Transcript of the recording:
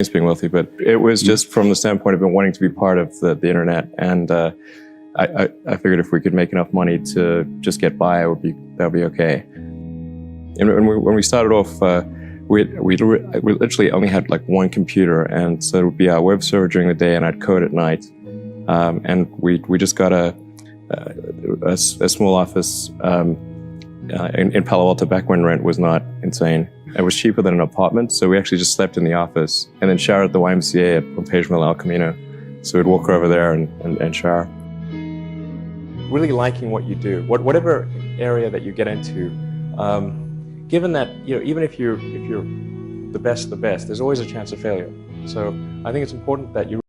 being wealthy, but it was just from the standpoint of wanting to be part of the internet, and I figured if we could make enough money to just get by, that would be okay. And when we started off, we literally only had like one computer, and so it would be our web server during the day, and I'd code at night. And we just got a small office in Palo Alto back when rent was not insane. It was cheaper than an apartment, so we actually just slept in the office and then showered at the YMCA on Page Mill, El Camino. So we'd walk over there and shower. Really liking what you do, whatever area that you get into, given that even if you're the best, there's always a chance of failure. So I think it's important that you